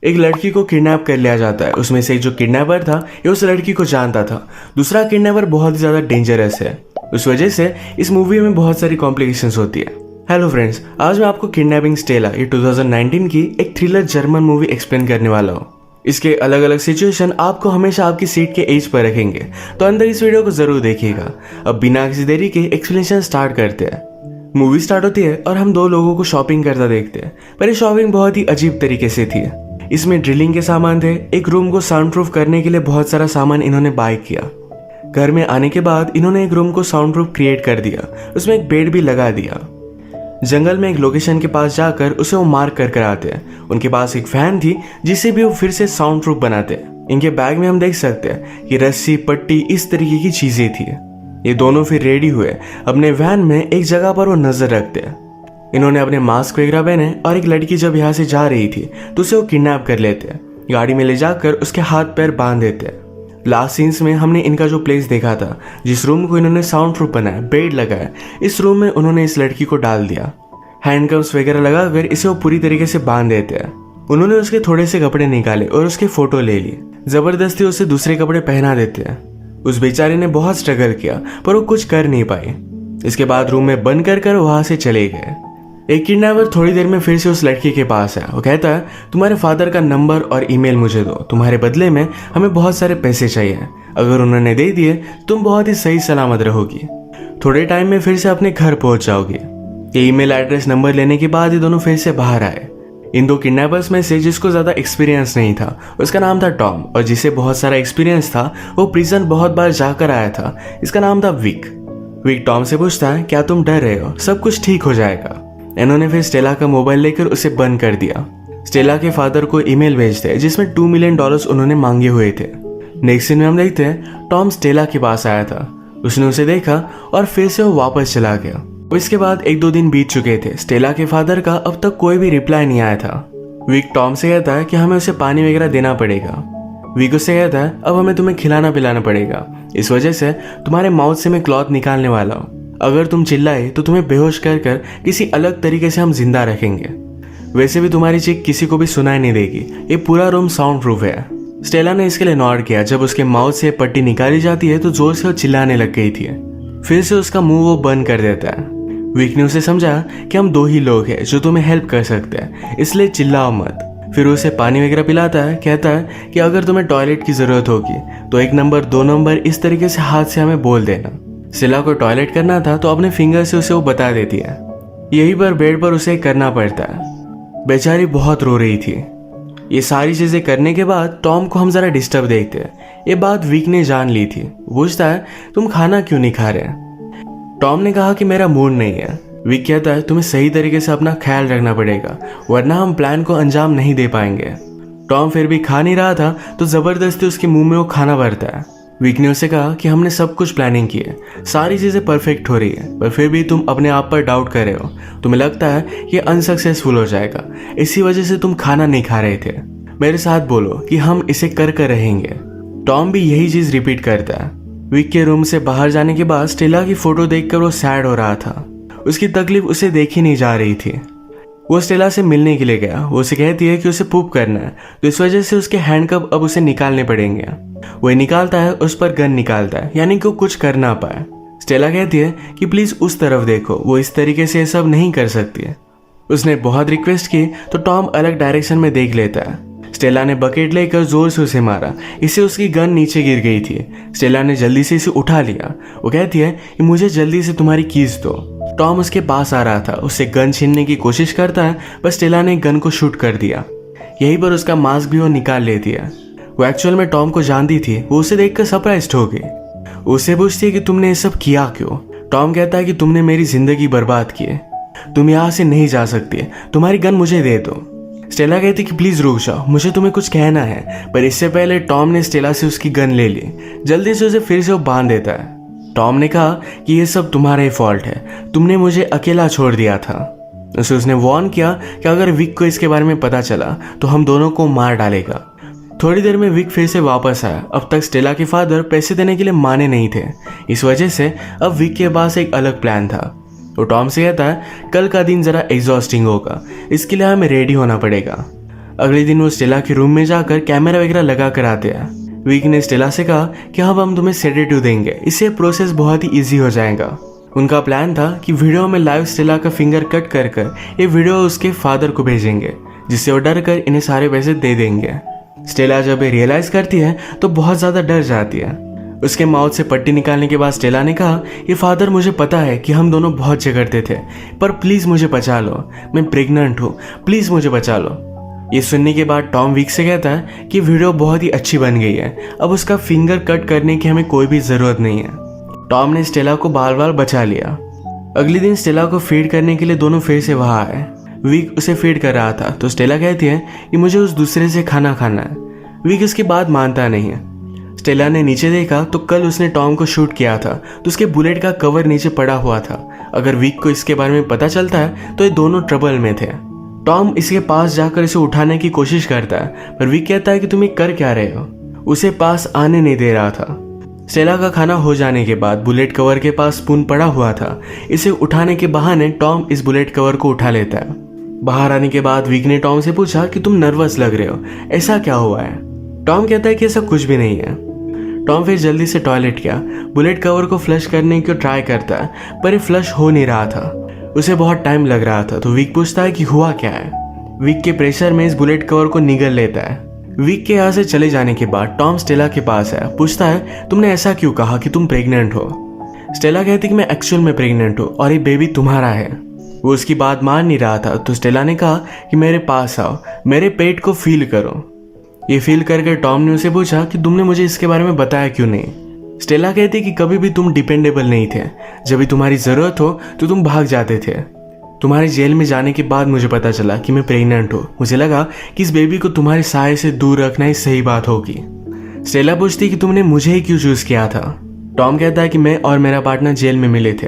एक लड़की को किडनैप कर लिया जाता है। उसमें से एक जो किडनैपर था ये उस लड़की को जानता था। दूसरा किडनैपर बहुत ही ज्यादा डेंजरस है। उस वजह से इस मूवी में बहुत सारी कॉम्प्लिकेशंस होती है। हेलो फ्रेंड्स, आज मैं आपको किडनैपिंग स्टेला ये 2019 की एक थ्रिलर जर्मन मूवी एक्सप्लेन करने वाला हूँ। इसके अलग अलग सिचुएशन आपको हमेशा आपकी सीट के एज पर रखेंगे, तो अंदर इस वीडियो को जरूर देखिएगा। अब बिना किसी देरी के एक्सप्लेनेशन स्टार्ट करते हैं। मूवी स्टार्ट होती है और हम दो लोगों को शॉपिंग करता देखते हैं, पर ये शॉपिंग बहुत ही अजीब तरीके से थी। इसमें ड्रिलिंग के सामान थे। एक रूम को साउंड प्रूफ करने के लिए बहुत सारा सामान इन्होंने बाय किया। घर में आने के बाद इन्होंने एक रूम को साउंड प्रूफ क्रिएट कर दिया। उसमें एक बेड भी लगा दिया। जंगल में एक लोकेशन के पास जाकर उसे वो मार्क कर आते हैं। उनके पास एक फैन थी जिसे भी वो फिर से साउंड प्रूफ बनाते हैं। इनके बैग में हम देख सकते हैं कि रस्सी, पट्टी, इस तरीके की चीजें थी। ये दोनों फिर रेडी हुए। अपने वैन में एक जगह पर वो नजर रखते हैं। इन्होंने अपने मास्क वगैरह पहने और एक लड़की जब यहाँ से जा रही थी तो उसे वो किडनैप कर लेते हैं। गाड़ी में ले जाकर उसके हाथ पैर बांध देते हैं। लास्ट सीन्स में हमने इनका जो प्लेस देखा था, जिस रूम को इन्होंने साउंड प्रूफ बनाया, बेड लगाया, इस रूम में उन्होंने इस लड़की को डाल दिया। हैंडकफ्स वगैरह लगाकर इसे वो पूरी तरीके से बांध देते हैं। उन्होंने उसके थोड़े से कपड़े निकाले और उसके फोटो ले लिए। जबरदस्ती उसे दूसरे कपड़े पहना देते हैं। उस बेचारे ने बहुत स्ट्रगल किया पर वो कुछ कर नहीं पाई। इसके बाद रूम में बंद कर वहां से चले गए। एक किडनैपर थोड़ी देर में फिर से उस लड़की के पास है। वो कहता है, तुम्हारे फादर का नंबर और ईमेल मुझे दो, तुम्हारे बदले में हमें बहुत सारे पैसे चाहिए। अगर उन्होंने दे दिए तुम बहुत ही सही सलामत रहोगी। थोड़े टाइम में फिर से अपने घर पहुंच जाओगी। ये ईमेल एड्रेस नंबर लेने के बाद ये दोनों फिर से बाहर आए। इन दो किडनैपर्स में से जिसको ज्यादा एक्सपीरियंस नहीं था उसका नाम था टॉम, और जिसे बहुत सारा एक्सपीरियंस था वो प्रिजन बहुत बार जाकर आया था, इसका नाम था विक। विक टॉम से पूछता है, क्या तुम डर रहे हो? सब कुछ ठीक हो जाएगा। इन्होंने फिर स्टेला का मोबाइल लेकर उसे बंद कर दिया। स्टेला के फादर को ईमेल भेजते हैं जिसमें $2 मिलियन उन्होंने मांगे हुए थे। नेक्स्ट सीन में हम देखते हैं टॉम स्टेला के पास आया था। उसने उसे देखा और फिर से वो वापस चला गया। इसके बाद 1-2 दिन बीत चुके थे। स्टेला के फादर का अब तक कोई भी रिप्लाई नहीं आया था। विक टॉम से कहता है कि हमें उसे पानी वगैरह देना पड़ेगा। विक उससे कहता है, अब हमें तुम्हें खिलाना पिलाना पड़ेगा, इस वजह से तुम्हारे माउथ से मैं क्लॉथ निकालने वाला हूँ। अगर तुम चिल्लाए तो तुम्हें बेहोश कर किसी अलग तरीके से हम जिंदा रखेंगे। वैसे भी तुम्हारी चीख किसी को भी सुनाई नहीं देगी। ये पूरा रूम साउंड प्रूफ है। स्टेला ने इसके लिए नॉड किया। जब उसके माउथ से पट्टी निकाली जाती है तो जोर से वो चिल्लाने लग गई थी। फिर से उसका मुंह वो बंद कर देता है। विक ने उसे समझा कि हम 2 ही लोग हैं जो तुम्हें हेल्प कर सकते हैं, इसलिए चिल्लाओ मत। फिर उसे पानी वगैरह पिलाता है। कहता है कि अगर तुम्हें टॉयलेट की जरूरत होगी तो 1 नंबर 2 नंबर इस तरीके से हाथ से हमें बोल देना। स्टेला को टॉयलेट करना था तो अपने फिंगर से उसे वो बता देती है। यही पर बेड पर उसे करना पड़ता है। बेचारी बहुत रो रही थी। ये सारी चीजें करने के बाद टॉम को हम जरा डिस्टर्ब देखते हैं। ये बात विक ने जान ली थी। पूछता है, तुम खाना क्यों नहीं खा रहे? टॉम ने कहा कि मेरा मूड नहीं है। विक कहता है, तुम्हें सही तरीके से अपना ख्याल रखना पड़ेगा, वरना हम प्लान को अंजाम नहीं दे पाएंगे। टॉम फिर भी खा नहीं रहा था तो जबरदस्ती उसके मुंह में वो खाना भरता है। विक ने उसे कहा कि हमने सब कुछ प्लानिंग की है, सारी चीजें परफेक्ट हो रही है, पर फिर भी तुम अपने आप पर डाउट कर रहे हो। तुम्हें लगता है ये अनसक्सेसफुल हो जाएगा, इसी वजह से तुम खाना नहीं खा रहे थे। मेरे साथ बोलो कि हम इसे कर रहेंगे। टॉम भी यही चीज रिपीट करता है। विक के रूम से बाहर जाने के बाद स्टेला की फोटो देखकर वो सैड हो रहा था। उसकी तकलीफ उसे देखी नहीं जा रही थी। वो स्टेला से मिलने के लिए गया। वो उसे कहती है कि उसे पूप करना है, तो इस वजह से उसके हैंडकफ अब उसे निकालने पड़ेंगे। वो निकालता है, उस पर गन निकालता है, यानी कि वो कुछ कर ना पाए। स्टेला कहती है कि प्लीज उस तरफ देखो, वो इस तरीके से सब नहीं कर सकती है। उसने बहुत रिक्वेस्ट की तो टॉम अलग डायरेक्शन में देख लेता है। स्टेला ने बकेट लेकर जोर से उसे मारा। इससे उसकी गन नीचे गिर गई थी। स्टेला ने जल्दी से इसे उठा लिया। वो कहती है कि मुझे जल्दी से तुम्हारी कीज दो। टॉम उसके पास आ रहा था, उससे गन छीनने की कोशिश करता है, पर स्टेला ने गन को शूट कर दिया। यहीं पर उसका मास्क भी वो निकाल लेती है। वो एक्चुअल में टॉम को जानती थी। वो उसे देखकर सरप्राइज्ड हो गई। उससे पूछती है कि तुमने ये सब किया क्यों? टॉम कहता है कि तुमने मेरी जिंदगी बर्बाद की है, तुम यहाँ से नहीं जा सकती, तुम्हारी गन मुझे दे दो। स्टेला कहती कि प्लीज रुक जाओ, मुझे तुम्हें कुछ कहना है। पर इससे पहले टॉम ने स्टेला से उसकी गन ले ली। जल्दी से उसे फिर से वो बांध देता है। टॉम ने कहा कि ये सब तुम्हारा ही फॉल्ट है, तुमने मुझे अकेला छोड़ दिया था। उसने वार्न किया कि अगर विक को इसके बारे में पता चला तो हम दोनों को मार डालेगा। थोड़ी देर में विक फिर से वापस आया। अब तक स्टेला के फादर पैसे देने के लिए माने नहीं थे, इस वजह से अब विक के पास एक अलग प्लान था। वो टॉम से कहता है, कल का दिन जरा एग्जॉस्टिंग होगा, इसके लिए हमें रेडी होना पड़ेगा। अगले दिन वो स्टेला के रूम में जाकर कैमरा वगैरह लगा कर आते हैं। विक ने स्टेला से कहा कि अब हम तुम्हें सेडेटिव देंगे, इससे प्रोसेस बहुत ही ईजी हो जाएगा। उनका प्लान था कि वीडियो में लाइव स्टेला का फिंगर कट कर ये वीडियो उसके फादर को भेजेंगे, जिससे वो डर कर इन्हें सारे पैसे दे देंगे। स्टेला जब ये रियलाइज करती है तो बहुत ज्यादा डर जाती है। उसके माउथ से पट्टी निकालने के बाद स्टेला ने कहा, ये फादर मुझे पता है कि हम दोनों बहुत झगड़ते थे, पर प्लीज मुझे बचा लो, मैं प्रेग्नेंट हूँ, प्लीज मुझे बचा लो। ये सुनने के बाद टॉम विक से कहता है कि वीडियो बहुत ही अच्छी बन गई है, अब उसका फिंगर कट करने की हमें कोई भी जरूरत नहीं है। टॉम ने स्टेला को बार बार बचा लिया। अगले दिन स्टेला को फीड करने के लिए दोनों फिर से वहां आए। विक उसे फीड कर रहा था तो स्टेला कहती है कि मुझे उस दूसरे से खाना खाना है। विक इसकी बात मानता नहीं है। स्टेला ने नीचे देखा तो कल उसने टॉम को शूट किया था तो उसके बुलेट का कवर नीचे पड़ा हुआ था। अगर विक को इसके बारे में पता चलता है तो ये दोनों ट्रबल में थे। टॉम इसके पास जाकर इसे उठाने की कोशिश करता है, पर विक कहता है कि तुम ये कर क्या रहे हो, उसे पास आने नहीं दे रहा था। स्टेला का खाना हो जाने के बाद बुलेट कवर के पास स्पून पड़ा हुआ था। इसे उठाने के बहाने टॉम इस बुलेट कवर को उठा लेता है। बाहर आने के बाद विक ने टॉम से पूछा कि तुम नर्वस लग रहे हो, ऐसा क्या हुआ है। टॉम कहता है कि ऐसा कुछ भी नहीं है। टॉम फिर जल्दी से टॉयलेट गया, बुलेट कवर को फ्लश करने की ट्राई करता है, पर ये फ्लश हो नहीं रहा था। उसे बहुत टाइम लग रहा था तो विक पूछता है कि हुआ क्या है। विक के प्रेशर में इस बुलेट कवर को निगल लेता है। विक के यहाँ से चले जाने के बाद टॉम स्टेला के पास है, पूछता है तुमने ऐसा क्यों कहा कि तुम प्रेग्नेंट हो। स्टेला कहती कि मैं एक्चुअल में प्रेग्नेंट हूँ और ये बेबी तुम्हारा है। वो उसकी बात मान नहीं रहा था तो स्टेला ने कहा कि मेरे पास आओ, मेरे पेट को फील करो। ये फील करके टॉम ने उसे पूछा कि तुमने मुझे इसके बारे में बताया क्यों नहीं। स्टेला कहती कि कभी भी तुम डिपेंडेबल नहीं थे, जब भी तुम्हारी जरूरत हो तो तुम भाग जाते थे। तुम्हारे जेल में जाने के बाद मुझे पता चला कि मैं प्रेग्नेंट हूँ। मुझे लगा कि इस बेबी को तुम्हारे साये से दूर रखना ही सही बात होगी। स्टेला पूछती कि तुमने मुझे ही क्यों चूज किया था। टॉम कहता है कि मैं और मेरा पार्टनर जेल में मिले थे,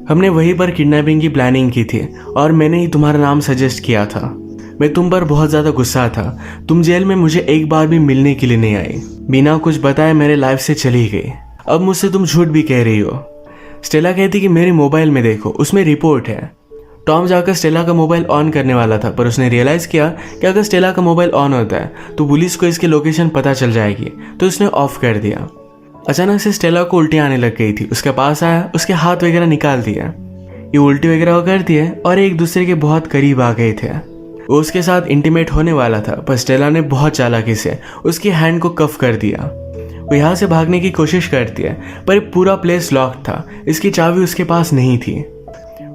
हमने वहीं पर किडनैपिंग की प्लानिंग की थी और मैंने ही तुम्हारा नाम सजेस्ट किया था। मैं तुम पर बहुत ज्यादा गुस्सा था, तुम जेल में मुझे एक बार भी मिलने के लिए नहीं आई, बिना कुछ बताए मेरे लाइफ से चली गई। अब मुझसे तुम झूठ भी कह रही हो। स्टेला कहती कि मेरे मोबाइल में देखो, उसमें रिपोर्ट है। टॉम जाकर स्टेला का मोबाइल ऑन करने वाला था, पर उसने रियलाइज किया कि अगर स्टेला का मोबाइल ऑन होता है तो पुलिस को इसकी लोकेशन पता चल जाएगी, तो उसने ऑफ कर दिया। अचानक से स्टेला को उल्टी आने लग गई थी। उसके पास आया, उसके हाथ वगैरह निकाल दिया। ये उल्टी वगैरह करती है और एक दूसरे के बहुत करीब आ गए थे। वो उसके साथ इंटीमेट होने वाला था, पर स्टेला ने बहुत चालाकी से उसकी हैंड को कफ कर दिया। वो यहाँ से भागने की कोशिश करती है, पर पूरा प्लेस लॉक था, इसकी चाबी उसके पास नहीं थी।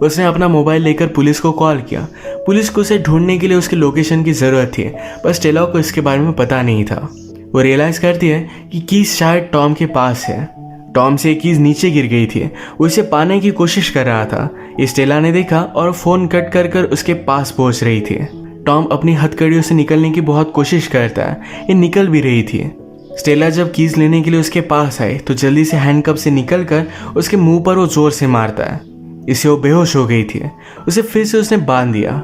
उसने अपना मोबाइल लेकर पुलिस को कॉल किया। पुलिस को उसे ढूंढने के लिए उसकी लोकेशन की जरूरत थी, पर स्टेला को इसके बारे में पता नहीं था। वो रियलाइज करती है कि कीज शायद टॉम के पास है। टॉम से कीज नीचे गिर गई थी, वो इसे पाने की कोशिश कर रहा था। ये स्टेला ने देखा और फोन कट कर कर उसके पास पहुंच रही थी। टॉम अपनी हथकड़ियों से निकलने की बहुत कोशिश करता है, ये निकल भी रही थी। स्टेला जब कीज लेने के लिए उसके पास आई तो जल्दी से हैंडकफ से निकलकर उसके मुंह पर वो जोर से मारता है। इससे वो बेहोश हो गई थी। उसे फिर से उसने बांध दिया।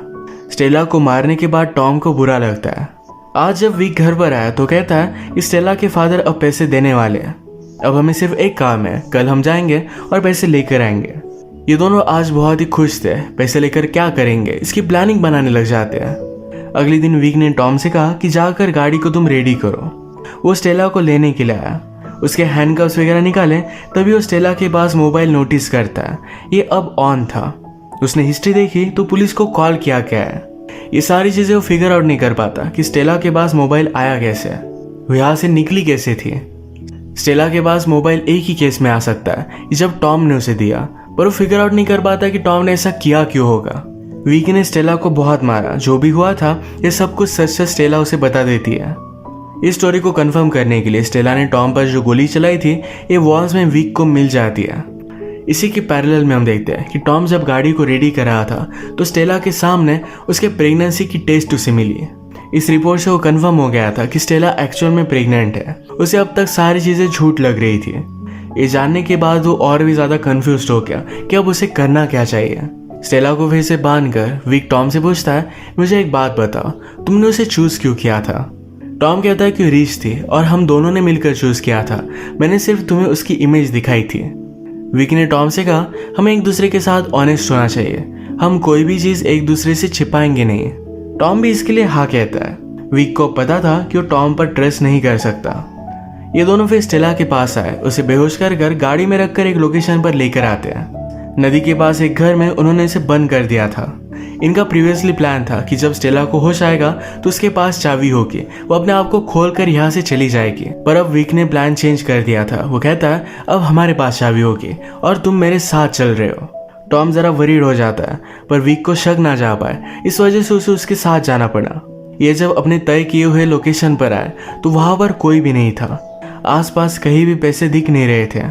स्टेला को मारने के बाद टॉम को बुरा लगता है। आज जब विक घर पर आया तो कहता है कि स्टेला के फादर अब पैसे देने वाले हैं, अब हमें सिर्फ एक काम है, कल हम जाएंगे और पैसे लेकर आएंगे। ये दोनों आज बहुत ही खुश थे। पैसे लेकर क्या करेंगे इसकी प्लानिंग बनाने लग जाते हैं। अगले दिन विक ने टॉम से कहा कि जाकर गाड़ी को तुम रेडी करो। वो स्टेला को लेने के लिए आया। उसके हैंडकफ्स वगैरह निकाले, तभी वो स्टेला के पास मोबाइल नोटिस करता है, ये अब ऑन था। उसने हिस्ट्री देखी तो पुलिस को कॉल किया क्या है। ये सारी चीजें वो फिगर आउट नहीं कर पाता कि स्टेला के पास मोबाइल आया कैसे, वो यहाँ से निकली कैसे थी। स्टेला के पास मोबाइल एक ही केस में आ सकता है, जब टॉम ने उसे दिया, पर वो फिगर आउट नहीं कर पाता कि टॉम ने ऐसा किया क्यों होगा। विक ने स्टेला को बहुत मारा, जो भी हुआ था ये सब कुछ सच सच स्टेला उसे बता देती है। इस स्टोरी को कंफर्म करने के लिए स्टेला ने टॉम पर जो गोली चलाई थी ये वॉल्स में विक को मिल जाती है। इसी के पैरेलल में हम देखते हैं कि टॉम जब गाड़ी को रेडी कर रहा था तो स्टेला के सामने उसके प्रेगनेंसी की टेस्ट उसे मिली। इस रिपोर्ट से वो कंफर्म हो गया था कि स्टेला एक्चुअल में प्रेग्नेंट है। उसे अब तक सारी चीजें झूठ लग रही थी। ये जानने के बाद वो और भी ज्यादा कंफ्यूज हो गया कि अब उसे करना क्या चाहिए। स्टेला को फिर से बांधकर विक टॉम से पूछता है, मुझे एक बात बताओ, तुमने उसे चूज क्यों किया था। टॉम कहता है कि रीच थी और हम दोनों ने मिलकर चूज किया था, मैंने सिर्फ तुम्हें उसकी इमेज दिखाई थी। विक ने टॉम से कहा, हमें एक दूसरे के साथ ऑनेस्ट होना चाहिए, हम कोई भी चीज एक दूसरे से छिपाएंगे नहीं। टॉम भी इसके लिए हाँ कहता है। विक को पता था कि वो टॉम पर ट्रस्ट नहीं कर सकता। ये दोनों फिर स्टेला के पास आए, उसे बेहोश कर गाड़ी में रखकर एक लोकेशन पर लेकर आते हैं। नदी के पास एक घर में उन्होंने इसे बंद कर दिया था। इनका प्रीवियसली प्लान था कि जब स्टेला को होश आएगा तो उसके पास चाबी होगी, वो अपने आप को खोलकर यहाँ से चली जाएगी। पर अब विक ने प्लान चेंज कर दिया था। वो कहता है अब हमारे पास चाबी होगी और तुम मेरे साथ चल रहे हो। टॉम जरा वरीड हो जाता है, पर विक को शक ना जा पाए, इस वजह से उसे उसके साथ जाना पड़ा। ये जब अपने तय किए हुए लोकेशन पर आए तो वहां पर कोई भी नहीं था। आसपास कहीं भी पैसे दिख नहीं रहे थे।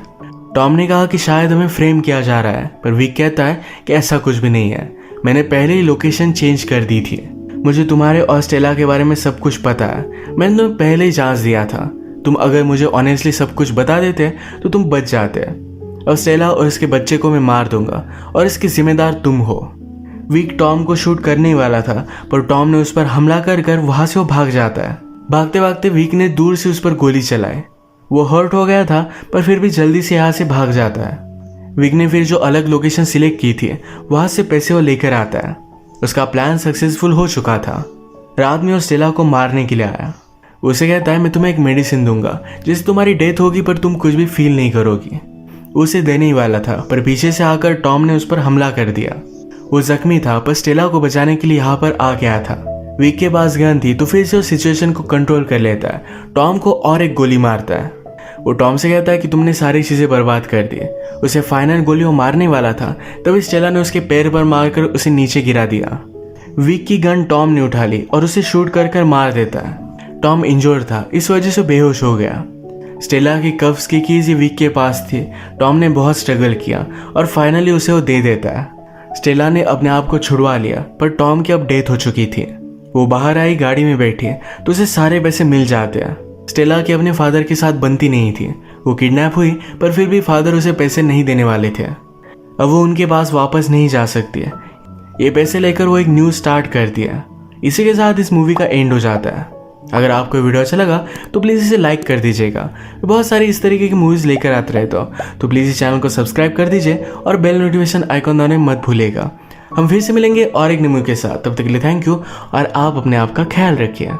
टॉम ने कहा कि शायद हमें फ्रेम किया जा रहा है, पर विक कहता है कि ऐसा कुछ भी नहीं है, मैंने पहले ही लोकेशन चेंज कर दी थी। मुझे तुम्हारे और स्टेला के बारे में सब कुछ पता है, मैंने तुम्हें पहले ही जांच दिया था। तुम अगर मुझे ऑनेस्टली सब कुछ बता देते तो तुम बच जाते। अब स्टेला और इसके बच्चे को मैं मार दूंगा और इसकी जिम्मेदार तुम हो। विक टॉम को शूट करने ही वाला था, पर टॉम ने उस पर हमला कर वहां से वो भाग जाता है। भागते भागते विक ने दूर से उस पर गोली चलाई। वो हर्ट हो गया था, पर फिर भी जल्दी से यहाँ से भाग जाता है। विक ने फिर जो अलग लोकेशन सिलेक्ट की थी वहां से पैसे वो लेकर आता है। उसका प्लान सक्सेसफुल हो चुका था। रात में वो स्टेला को मारने के लिए आया। उसे कहता है मैं तुम्हें एक मेडिसिन दूंगा जिससे तुम्हारी डेथ होगी पर तुम कुछ भी फील नहीं करोगी। उसे देने ही वाला था, पर पीछे से आकर टॉम ने उस पर हमला कर दिया। वो जख्मी था, पर स्टेला को बचाने के लिए यहाँ पर आ गया था। विक के पास गन थी तो फिर से उस सिचुएशन को कंट्रोल कर लेता है। टॉम को और एक गोली मारता है। वो टॉम से कहता है कि तुमने सारी चीजें बर्बाद कर दी। उसे फाइनल गोली वो मारने वाला था, तभी स्टेला ने उसके पैर पर मारकर उसे नीचे गिरा दिया। विक की गन टॉम ने उठा ली और उसे शूट कर मार देता है। टॉम इंजोर्ड था, इस वजह से बेहोश हो गया। स्टेला की कफ्स की कीज विक के पास थी। टॉम ने बहुत स्ट्रगल किया और फाइनली उसे वो दे देता है। स्टेला ने अपने आप को छुड़वा लिया, पर टॉम की अब डेथ हो चुकी थी। वो बाहर आई, गाड़ी में बैठी तो उसे सारे पैसे मिल जाते हैं। स्टेला की अपने फादर के साथ बनती नहीं थी। वो किडनैप हुई, पर फिर भी फादर उसे पैसे नहीं देने वाले थे। अब वो उनके पास वापस नहीं जा सकती है। ये पैसे लेकर वो एक न्यू स्टार्ट करती है। इसी के साथ इस मूवी का एंड हो जाता है। अगर आपको वीडियो अच्छा लगा तो प्लीज़ इसे लाइक कर दीजिएगा। बहुत सारी इस तरीके की मूवीज़ लेकर आते रहे तो प्लीज़ इस चैनल को सब्सक्राइब कर दीजिए और बेल नोटिफिकेशन आइकॉन दबाने मत भूलिएगा। हम फिर से मिलेंगे और एक न्यू मूवी के साथ। तब तक के लिए थैंक यू और आप अपने आप का ख्याल रखिए।